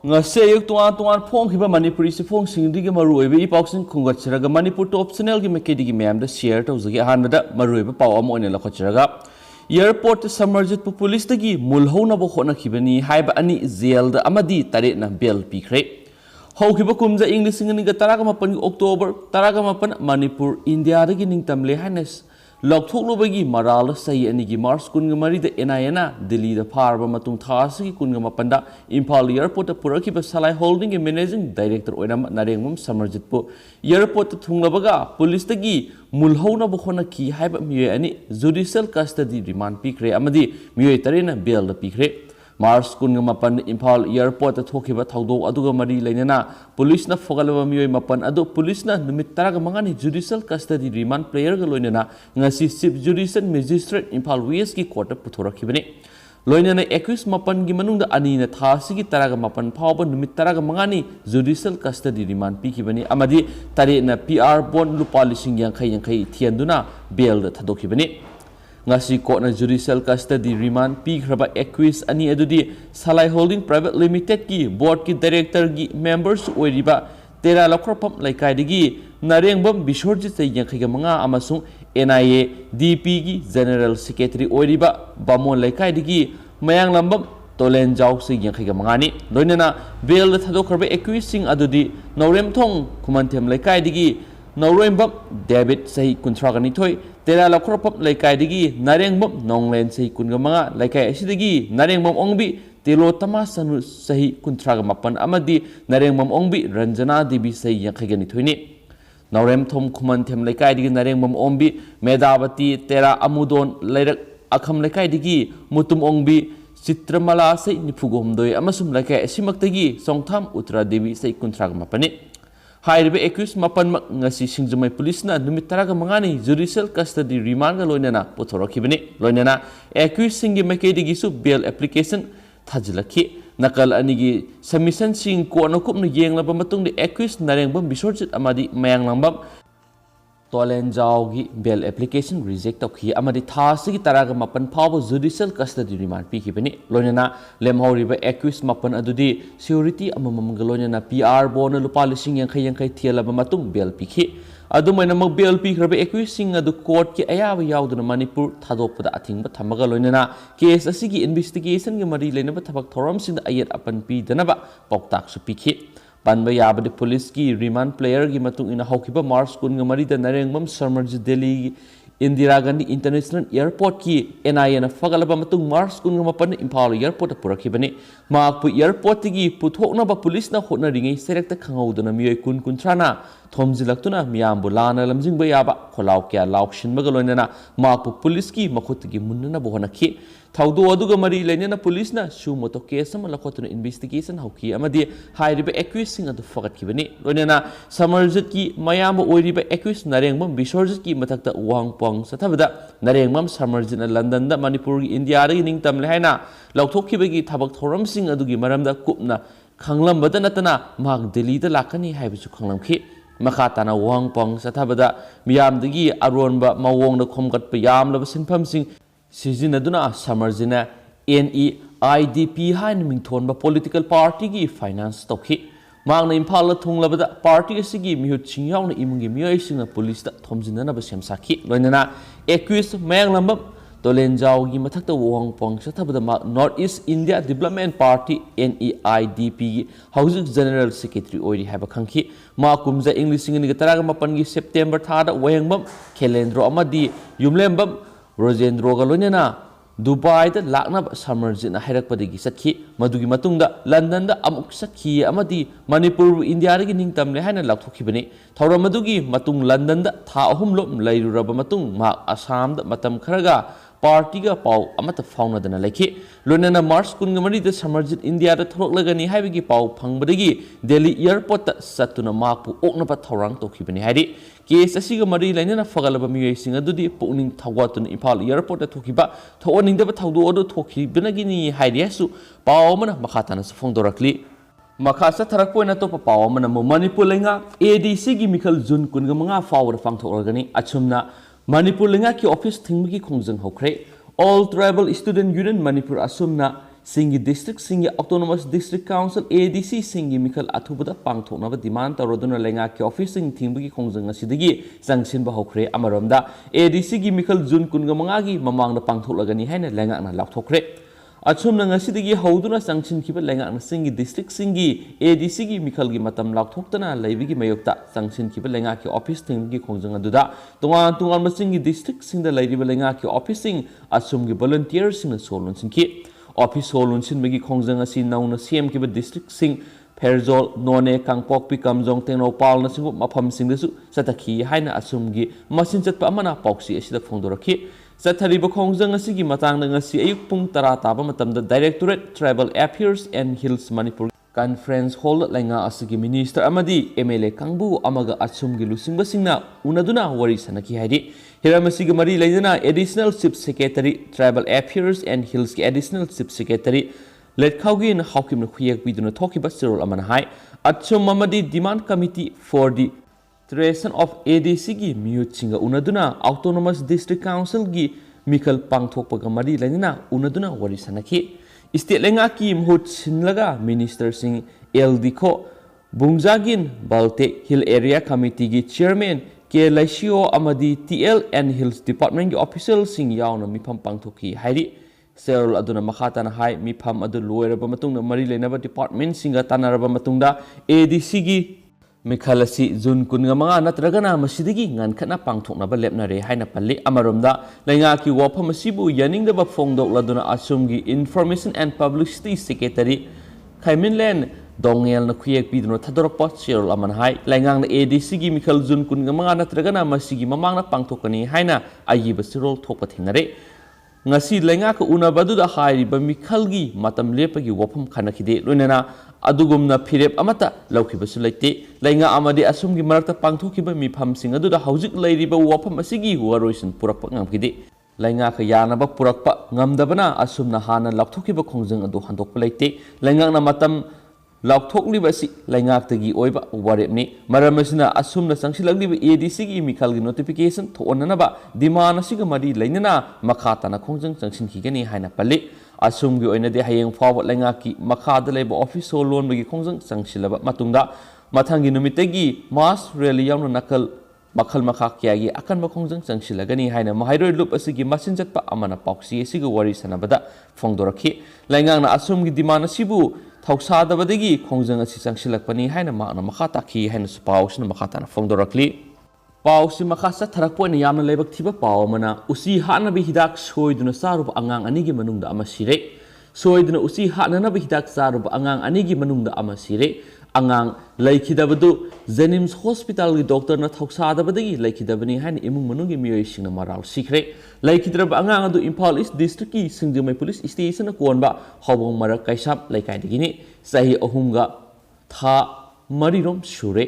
ngase yuk tuan tuan phong khiba manipuri si phong singdi gi maru oibe ipauksing khungat chiraga manipur top channel gi mekedi gi mem da share to zagi hanada maru oibe paw am oine la khochiraga airport Samarjit police tagi Mulhounaba khona khibani haiba ani jail da amadi tare na bel pikre hau khiba kumja english ngani ga taraga mapan october taraga mapan manipur india da gi ningtamle hanes लौथोक्लुबगी मराल सही अनिगी मार्च कुनग मरीद एनआईएना दिल्ली दा फारबा मतुंग थासगी कुनग मपंदा Imphal airport पुरखिब Salai holding managing director Oinam Narengbam समरजितपु airport थुंगलबगा police तगी मुल्हौनब खोना की हाइब मिये अनि जुडिशियल कस्टडी रिमांड पिखरे अमदी मिये तरेना बेल पिखरे मार्च कुनग मपन इम्फाल एयरपोर्ट थोखिबा थौदो अदुगा मरी लेनेना पुलिसना फोगलबा मिये मपन अदु पुलिसना निमित तरागा मंगानी जुडिशियल कस्टडी रिमांड प्लेयर गा लोइनेना ngasi chief judicial magistrate Imphal west की कोर्ट पुथोरखिबने लोइनेना 21 मपन gi manungda ani na thasigi taraga mapan phawba numit taraga mangani judicial custody remand pikibani amadi tare na PR bond lupa lising yankhai thianduna bail da thadokibani ngasi court na judicial custody remand pikraba 21 ani adudi salai holding private limited ki board ki director gi members oiriba tera lakhorpam laikai digi narengbam bisorjit sai yankhai ga manga amasung NIA DP gi general secretary oiriba bamon laikai digi mayang lambam tolen jaw sai yankhai ga manga ni loinana bail da thadokharba 21 sing adudi norem thong khumanthem laikai digi Nauroimbam David sahi kuntra gani thoi tera lakhorpam laikai digi narengbam nonglen sahi kungamanga laikai asidagi narengbam ongbi telo tama sanu sahi kuntra ga mapan amadi narengbam ongbi ranjana devi sahi yankhai gani thoini naurem thom khuman them laikai digi narengbam ongbi medavati tera amudon lairak akham laikai digi mutum ongbi chitramala sahi nifugomdoi amasum laikai asimaktagi songtham uttara devi sahi kuntra ga mapani हाइरबे 21 मपन ngasi singjumai police na numit taraga mangani judicial custody remand ga loinana pothorokibani loinana 21 singi makedi gisu bail application thajlakhi nakal anigi submission sing ko nakup nu yenglaba matung de 21 narengbam bisorjit amadi mayang langbam tolen jawgi bail application reject tokhi amadi thasigi taraga mapan phawba judicial custody remand pikibani loinana lemhoriba 21 mapan adudi security amamam ga loinana PR bon lupa lising yankhai thialaba matung bail pikhi adumaina mak bail pikraba 21 sing adu court ki ayaba yauduna manipur thadokpada athingba thamaga loinana case asigi investigation gi mari leinaba thabak thoram sin ayat apan pi danaba poktak su pikhi Panba yabadi police ki remand player gi matung ina haukiba Mars kunga marida narengmam Samarjit Delhi Indira Gandhi International Airport ki NIA na fagalaba matung Mars kunga mapan Impala Airport purakibani maakpu airport gi puthoknaba police na hotna ringai serekta khangauduna miyoi kuntrana thomjilaktuna miyambu lana lamjingba yaba kholaw kya laukshinbaga loinana maakpu police ki makhut gi munnana bohanakhi Thaudo aduga mari lainana police na sumoto case ama lakhotuna investigation hauki amadi hairiba 21 sing adu fagat kibani loinana Samarjit ki mayamba oiriba 21 narengbam bisorjit ki matakta wangpong sathabada narengbam Samarjit na London da Manipur gi India ri ningtam le haina lauthokibagi thabak thoram sing adugi maramda kupna khanglambada natana mak Delhi da lakani haibisu khanglamkhi makhatana wangpong sathabada miyamdagi aronba mawongna khomgatpa yamlaba sinpham sing Sizinaduna Samarjina NEIDP hain mingthonba political party gi finance tokhi mangna impala thunglabada party asigi mihut chingyauna imungi miyoi singa police da thomjinana ba semsakhi loinana 21 mayanglam tolenjau gi mathakta wongpong sathabada North East India Development Party NEIDP gi haujuk general secretary oiri haba khangki ma kumja english singi taraga mapan gi September thada wayangbam khelendro amadi yumlembam Rojendro Galonena, Dubai, the Laknab Samarjit, Herakpadigi Saki, Madugi Matunda, London, the Amuk Saki, Amadi, Manipur, India, Ningtam, Lehana Lakukibani, Taura Madugi, Matung, London, the Tahumlum, Lairu Rabamatung, Ma Assam, the Matam Karaga, Partiga Pau, Amata Fauna than a lake, Lunana Mars Kungamari, the Samarjit, India, the Troklagani, Havigi Pau, Pangbadigi, Delhi Airport, Satuna Mapu, Oknapa Torang, Tokibani Hadi. Case asiga mari lainana fagalaba miyoi singa dudi puning thawatun Impal Airport thokiba thoning deba thawdu odu thoki binagini haidiasu pawmana makhatana sa phongdorakli makhasa tharakpoina to pawmana Manipur lenga ADC gi Mikhal Jun kunga manga fawra phangthorgani achumna Manipur lenga ki office thinggi khongjang hokre All Tribal Student Union Manipur asumna singi district singi autonomous district council ADC singi mikhal athubada pangthoknaba demand tawroduna lenga ki office sing thingbugi khongjang asidagi sangsin ba hokre amaromda ADC gi mikhal jun kunga manga gi mamangda pangthoklagani haina lenga na lakthokre achumna ngasidagi hoduna sangsin kiba lenga na singi district singi ADC gi mikhal gi matam lakthoktana leibigi mayokta sangsin kiba lenga ki office thingbugi khongjang aduda tungan masingi district singda leiriba lenga ki office sing asumgi volunteers sing solun sinki office solun sin bagi khongjang asi nauna CM kiba district sing Perzol none kangpokpi kamjong tengnopal na singu mafam singdasu satakhi haina asumgi masin chatpa amana pauksi asida phongdoraki sathariba khongjang asigi matangna ngasi ayuk pung 10 taba matamda Directorate Tribal Affairs and Hills Manipur Conference Hall lenga asigi minister amadi MLA kangbu amaga asumgi lusingba singna unaduna wari sanaki haidi hiramasiga mari leidana Additional Chief Secretary Tribal Affairs and Hills ki Additional Chief Secretary Let Kaugin Hawkim Kuyak Biduna Toki Basirol Amanahai Achum Mamadi Demand Committee for the Creation of ADC gi Mute Singa Unaduna Autonomous District Council gi Mikal Pangthok Pagamadi Lenina Unaduna Warisanaki State Lenga ki Mhut Sinlaga Minister Sing Eldiko Bungzagin Balte Hill Area Committee gi Chairman Ke Laishio Amadi TL and Hills Department gi Official Sing Yauna Mipam Pangthoki Hairi Serol aduna makhatana hai mi pham adu loiraba matungna mari lenaba department singa tanaraba matungda ADC gi mikhalasi jun kunga manga natragana masidigi ngan khana pangthoknaba lepnare haina palli amaromda lenga ki wafam asibu yaningdaba phongdok laduna asumgi Information and Publicity Secretary Khaiminland Dongel na khuyek bidno thadorpa Serol aman hai lengang na ADC gi mikhal jun kunga manga natragana masigi mamangna pangthokani haina ayiba Serol thokpa thingnare ngasi lenga ka unabadu da hairiba mikhalgi matam lepagi wafam khanakide loinana adugumna phirep amata laukibasu leite lenga amadi asumgi marakta pangthokiba mifam sing adu da haujik leiriba wafam asigi waroisin purakpa ngamkide lenga ka yanaba purakpa ngamdabana asumna hana lakthokiba khongjang adu handokpa leite lenga na matam Laukthokliba si laingaktagi oiba warepni maramasina asumna sangsilagliba ADC gi mikhalgi notification thonanaba demand asiga mari lainana makhatana khongjang changsinkhigani haina palli asumgi oinade hayeng fawa laingaki makhada leba office loan bagi khongjang changsilaba matungda mathangi numitagi mass rally yauna nakal makhal makha kyagi akan khongjang changsilagani haina mahairoi lup asigi masin chatpa amana pauksi asiga wari sanabada phongdorakhi laingangna asumgi demand asibu Thausadabadagi khongjang asi changsilakpani haina maana makha takhi haina pausna makha tana phongdorakli pausi makha sa tharakpoina yamna lebak thiba pawmana usi hanabi hidak soiduna saruba angang anigi manungda ama sire soiduna usi hananabi hidak saruba angang anigi manungda ama sire angang laikhidabadu Jenims Hospital gi doctor na thausadabadagi laikhidabani haina imung manungi miyoi singna maral sikre laikhidrab angang adu Imphal East District ki Singjamai Police Station na konba hawbong marak kaisap laikaidigini sahi ahumga tha marirom shure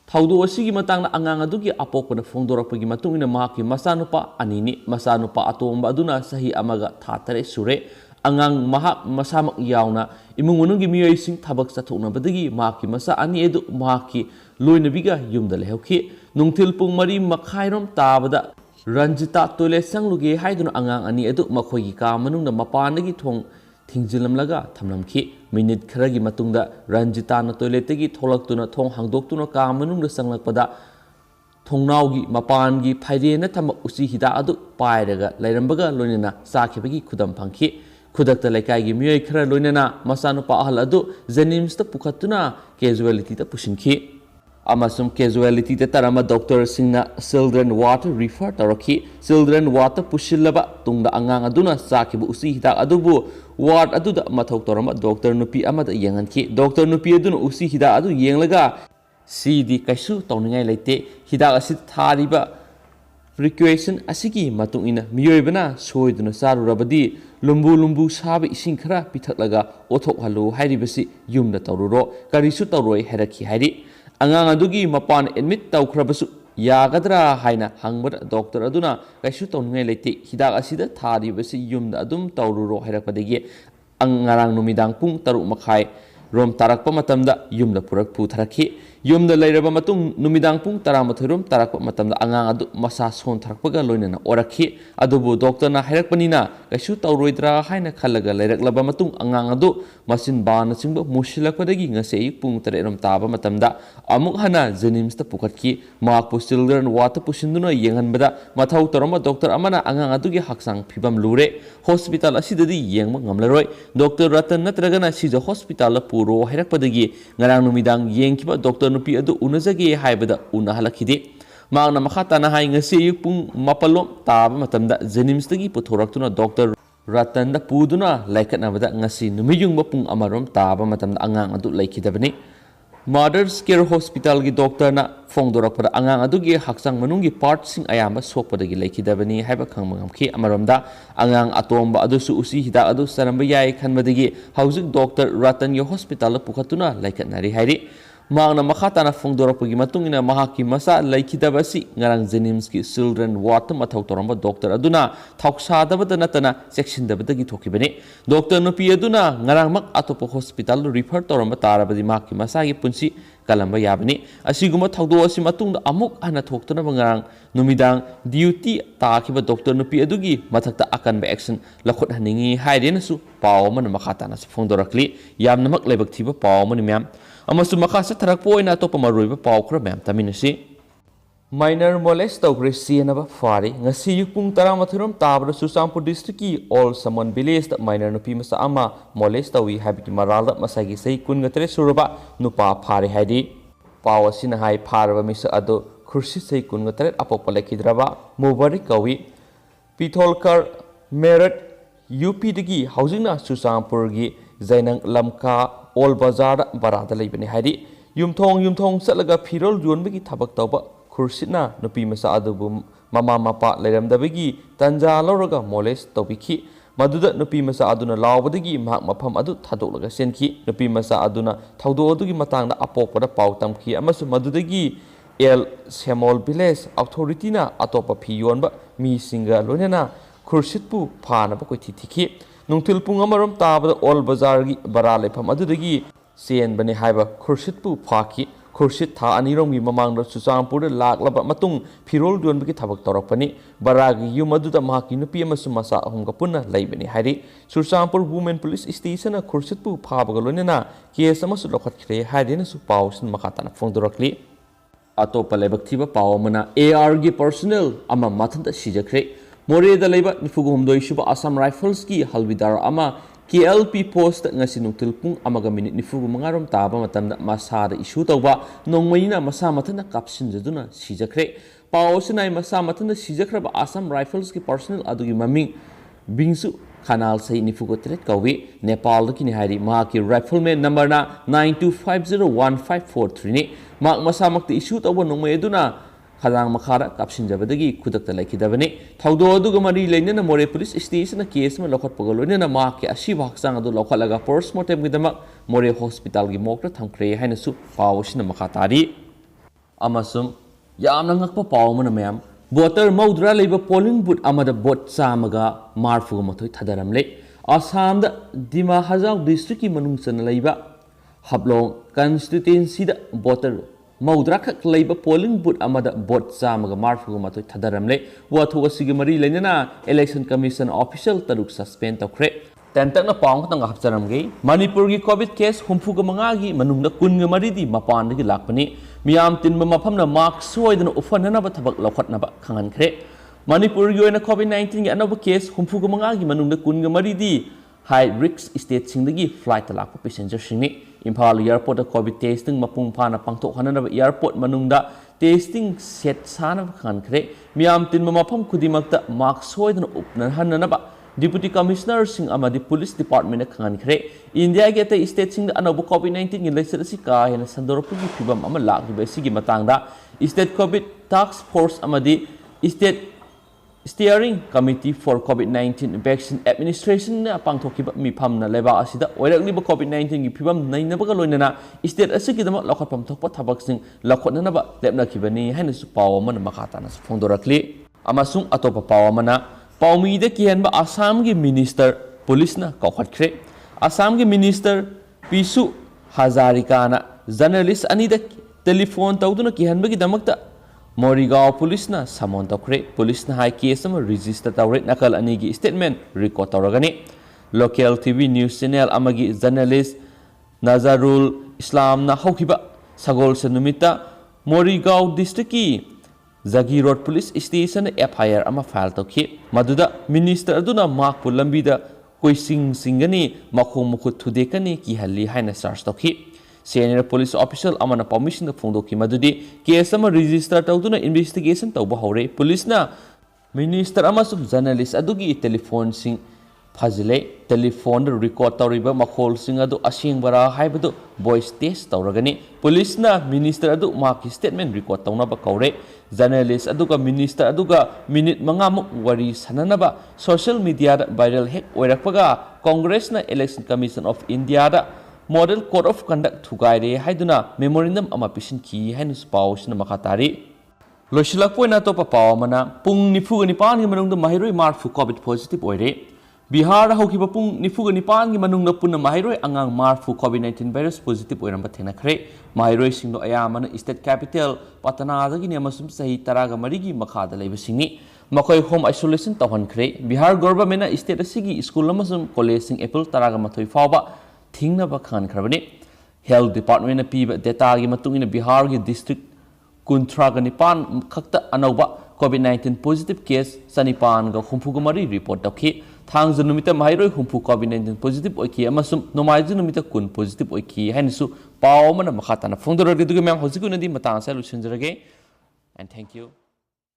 thaudo asigi matangna angang adu gi apokna phongdorakpagi matungina mahaki masanupa anini masanupa atomba aduna sahi amaga tha tare shure angang mahak masamak yauna imung manungi miyoi sing thabak chathoknabadagi mahaki masa ani edu mahaki loinabiga yumda lehokhi nungthil pung mari makhairom tabada Ranjita toilet sangluge haiduna angang ani edu makhoigi ka manungna mapanagi thong thingjilamlaga thamlamkhi minute kharagi matungda Ranjita na toilet tagi tholaktuna thong hangdoktuna ka manungna sanglakpada thongnaugi mapangi phairena thama usi hida adu pairaga lairambaga loinana sakhibagi khudam phangkhi khudakta laikai miyoi khara loinana masanupa ahal adu Jenims ta pukhatuna casualty ta pusinkhi amasum casualty ta tarama doctor singna children water refer tarakhi children water pushilaba tungda angang aduna sakhibu usi hida adubu ward aduda mathau torama doctor nupi amada yengankhi doctor nupi aduna usi hida adu yenglaga cd kaisu tawningai leite hida asi thariba Requestion asigi matungina miyoibana soiduna sarurabadi lumbu sabi ising khara pithaklaga othok halu hairibasi yumda tawruro karisu tawroi herakhi hairi angang adugi mapan admit tawkhrabasu yagadra haina hangbada doctor aduna kaisu tawngai leite hidak asida tharibasi yumda adum tawruro hairakpadagi angarang numidang pung 6 makhai rom tarakpa matamda yumda purak putharakkhi yumda leiraba matung numidang pung 12 rom tarakpa matamda angang adu masa son tharakpaga loinana orakhi adubu doctor na hairakpanina kaisu tauroidra haina khalaga leiraklaba matung angang adu masin bana chingba musilakpadagi ngase pung 3 rom taba matamda amuk hana jenims ta pukhatki mak children wata pusinduna yenganbada mathau toroma doctor amana angang adugi haksang phibam lure hospital asidadi yengma ngamlaroi doctor ratan natragana sija hospital la puro hairakpadagi ngarang numidang yengkiba doctor nupi adu unajage haibada unahalakide magna makhatana hai ngasi pung mapalom taba matamda jenims tagi puthораktuna doctor ratan da puduna laikatnabada ngasi numiyungba pung amarom taba matamda angang adu laikidabani Mother's Care Hospital gi doctor na fongdorakpada angang adugi haksang manungi part sing ayamba sokpadagi laikidabani haiba khangmangamki amaromda angang atomba adusu usi hida adu saramba yai khanbadagi haujik doctor ratan yo hospital pukhatuna laikatnari hairi magna makhatana fongdorakpagi matungina mahaki masa laikidabasi ngarang jenims ki children ward mathau toramba doctor aduna thoksadabada natana sectiondabadagi thokibani doctor nupi aduna ngarang mak atopo hospital refer toramba tarabadi mahaki masa gi punsi kalamba yabani asiguma thawdo asi matungda amuk ana thoktuna ngarang numidang duty takiba doctor nupi adugi mathakta akanba action lakhot haningi hairenasu paw man makhatana fongdorakli yamnamak lebak thiba paw man myam amasu makasa tharakpo oina topa maroiba paw khra myam taminasi minor molest tawgre sienaba fari ngasi yupung 13 rom tabra Susampur district ki all samon village da minor nupi masa ama molest tawi habiki maralda masagi sei kungatere suruba nupa fari haidi paw asina hai farba misa ado khursi sei kungatere apopala kidraba mubari kawi pitholkar merit UP digi housingna Susampur gi zainang lamka all bazar barada leibani haidi yumthong satlaga phirol yonbagi thabak tawba khursitna nupi masa adubu mama mapa leiramdabagi tanja lawraga molest tawbikhi maduda nupi masa aduna lawbadagi mak mafam adu thadolaga senki nupi masa aduna thawdo adugi matangda apokpada paw tamki amasu madudagi el semol village authority na atopa phiyonba mi singa loinana khursitpu phanaba koithi thikhi nungthil pung amarom tabada all bazar gi bara lefam adudagi sen bani haiba khursitpu phaki khursit tha anirom gi mamangda Susampur laklaba matung phirol donbagi thabak torakpani baragi yum aduda mahaki nupi amasu masa ahumga punna leibani hairi Susampur women police station na khursitpu phabaga loinana case amasu lokhatkre hairena su pawsin makhatana fongdorakli atopa lebak thiba pawmana AR gi personnel ama mathanta sijakre More da leba nifugumdoi shuba Assam Rifles ki halbidar ama KLP post ngasi nungtil pung amaga minute nifugumangarom taba matamda masada issue tawba nongmaina masa mathana kapsin jaduna sijakre pawsinai masa mathana sijakraba Assam Rifles ki personnel adugi maming bingsu Kanal sai nifugo tret kawi Nepal ki ni hari ma ki rifleman number na 92501543 ni mak masa makti issue tawba nongmai aduna Halang makara kapsin jabadagi kudakta laikidabani thawdo aduga mari leinana more police station case ma lokhat pagaloina ma ke asiba haksang adu lokhalaga postmortem gidama more hospital gi mokra thamkre haina su pawsina makhatari amasum yamna ngakpa pawmana mayam voter maudra leiba polling booth amada bot chamaga marfu mathoi thadaramle Assam da Dima Hazau district ki manung chana leiba hablong constituency da voter Maudra khak leiba polling booth amada bot chamaga marfu mathoi thadaramle wathu asigi mari leinana election commission official taruk suspend tawkhre tentakna pawng tanga hapcharamge Manipur gi covid case humfuga manga gi manungda kunga mari di mapan gi lakpani miyam tinba maphamna mark soidana ufanana ba thabak lokhatna ba khangankhre Manipur gi oina covid 19 gi anaba case humfuga manga gi manungda kunga mari di high risk state singdagi flight talakpa passenger singni Imphal airport covid testing mapung phana pangthok hanana airport manungda testing set sana khankhre miyam tinba mapham khudimakta mark soidana upna hanana ba Deputy Commissioner Singh amadi Police Department khankhre India ge te state sing anobu covid 19 gi leser si ka hena sandoropu gi phibam ama lakriba sigi matangda state covid task force amadi state Steering Committee for COVID-19 Vaccine Administration na pangthokiba mifamna leba asida oirakliba COVID-19 gi phibam nainabaga loinana state asigidama lokhatpam thokpa thabaksing lokhotnanaba lepnakibani haina su pawman makhatana phongdorakli amasung atopa pawmana Paomi de kihanba Assam gi minister police na kokhatkre Assam gi minister pisu Hazarikana journalist anida telephone tawduna kihanbagi damakta Morigao police na samon tawkre police na high case ama register tawre nakal anigi statement record tawragani local TV news channel amagi journalist Nazarul Islam na hawkiba sagol sa numita Morigao district ki Zagi Road Police Station FIR ama file tawki maduda minister aduna makpu lambida koising singani makhong mukhut thudekani ki halli haina charge tawki senior police official amana permission da phongdoki madudi case ama register tawduna investigation tawba hore police na minister ama sub journalist adugi telephone sing fazile telephone record tawriba makhol sing adu asing bara haibadu voice test tawragani police na minister adu maki statement record tawna ba kaure journalist aduga minister aduga minute mangamuk wari sananaba social media da viral hack oirakpaga congress na election commission of india da model code of conduct thugaire haiduna memorandum ama pisin ki hainus pawsna makatari losilak poina to pa pawmana pung nifugani pan gi manung da mahiroi marfu covid positive oire Bihar haukiba pung nifugani pan gi manung da punna mahiroi angang marfu covid-19 virus positive oiramba thengnakhre mahiroi singdo ayamana state capital patana dagi ne masum sahi taraga marigi makhada leiba singni makoi home isolation tawhankhre Bihar government na state asigi school amasum college sing apple taraga mathoi fawba thingna ba khan khrabani health department na piba data gi matungina Bihar gi district kunthra ga nipan khakta anauba covid-19 positive case sanipan ga khumpuga mari report takhi thangju numita mahiroi humpu covid-19 positive oiki amasum nomaiju numita kun positive oiki hainisu paw mana makhatana phongdoragi dugi mem hojikuna di matang sa lusinjarage and thank you